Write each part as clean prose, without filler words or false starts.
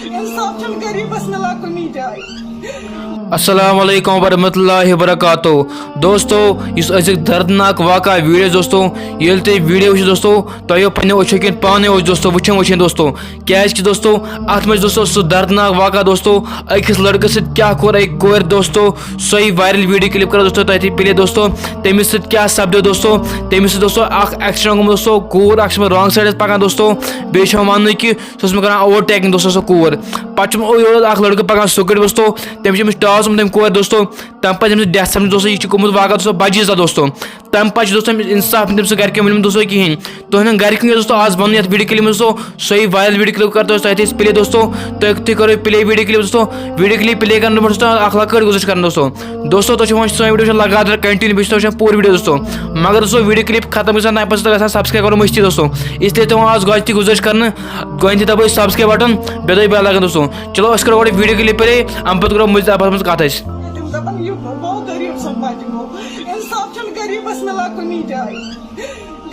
इंसाफ चल गरीबस मिला कुनी जाए। अस्सलाम वालेकुम वरहमतुल्लाहि वबरकातुहू। दोस्तों इस अजिक दर्दनाक वाक़ा वीडियो दोस्तों ये वीडियो वो दोस्तों तो पे अच्छो कन पाने दोस्तों वचन दोस्तों क्या दोस्तों अत मे दोस्तों सह दर्दनाक वाक़ा दोस्तों अकिस लड़कस क्या कोर एक कोर दोस्तों सही वायरल वीडियो क्लिप कर दोस्तों तथी प्ले दोस्तों तमिस क्या सपदो दोस्तों तमिस दोस्तों एक्सीडेंट गो दोस्तों कूर रॉन्ग साइड पकान दोस्तों बे वन कि सह कर ओवरटेकिंग दोस्तों सह कूर पे लड़का पकान सुकड़ दोस्तों तमिस टॉस तम कोर दोस्तों तम पे डेथ समझ दोस्तों यह गोमुत वाक़ा दोस्तों बजीजा दोस्तों तम पे दोस्तों इंसाफ तम घर के दोस्तों कहें तुम घर दोस्तों आज वन वीडियो क्लिप दोस्तों सही वायरल वीडियो क्लिप कर दोस्तों प्ले दोस्तों तुम करो प्ले वीडियो क्लिप दोस्तों वीडियो क्लिप प्ले कर दोस्तों लकड़ गुजर कर दोस्तों तुम सो वीडियो लगातार कंटिन्यू बेचते पूरी वीडियो दोस्तों मगर दोस्तों वीडियो क्लिप खत्म गया पे सब्सक्राइब करो मस्ती दोस्तों इसलिए तुम आज गई गुजर कर गई दबो सब्सक्राइब बटन बे बेल लगा दोस्तों चलो अस करो वीडियो क्लिप प्ले अम पे करो मज कत गरीब संपादो इंसाफ चल गरीबस मिला कुनी जाए।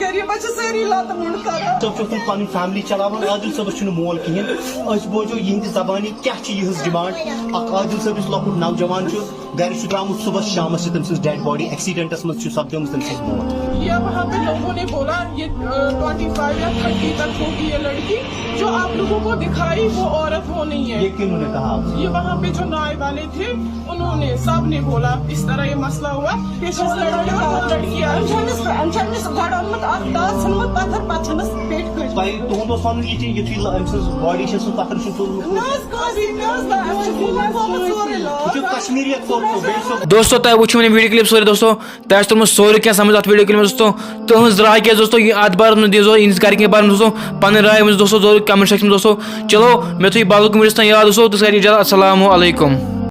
गरीब सारी लात मुंड कर पन फैमिली चलान आदिल सबस मोल कहें बोजो यह जबानी क्या डिमांड आदिल सबस लकुट नौजवान घर द्रामुत सुबह शाम से तम डेड बॉडी एक्सीडेंटस मज सपदम तम मौत। ये वहाँ पे लोगों ने बोला ये 25 या 30 तक होगी ये लड़की जो आप लोगों को दिखाई वो औरत वो नहीं है। ये किन्होंने कहा? ये वहाँ पे जो नाय वाले थे उन्होंने सब ने बोला इस तरह ये मसला हुआ। दोस्तों तुम वो वीडियो क्लिप सोरे दोस्तों तुम तुम सोरे क्या समझ अत वीडियो क्लिप दोस्तों तुज राय क्या दोस्तों अत बारे में दीजो इन घर के बारे में दोस्तों पन राय दोस्तों जरूर कमेंट सेक्शन में दोस्तों चलो मैं तो बाल वीडियो याद दोस्तों तो अस्सलाम वालेकुम।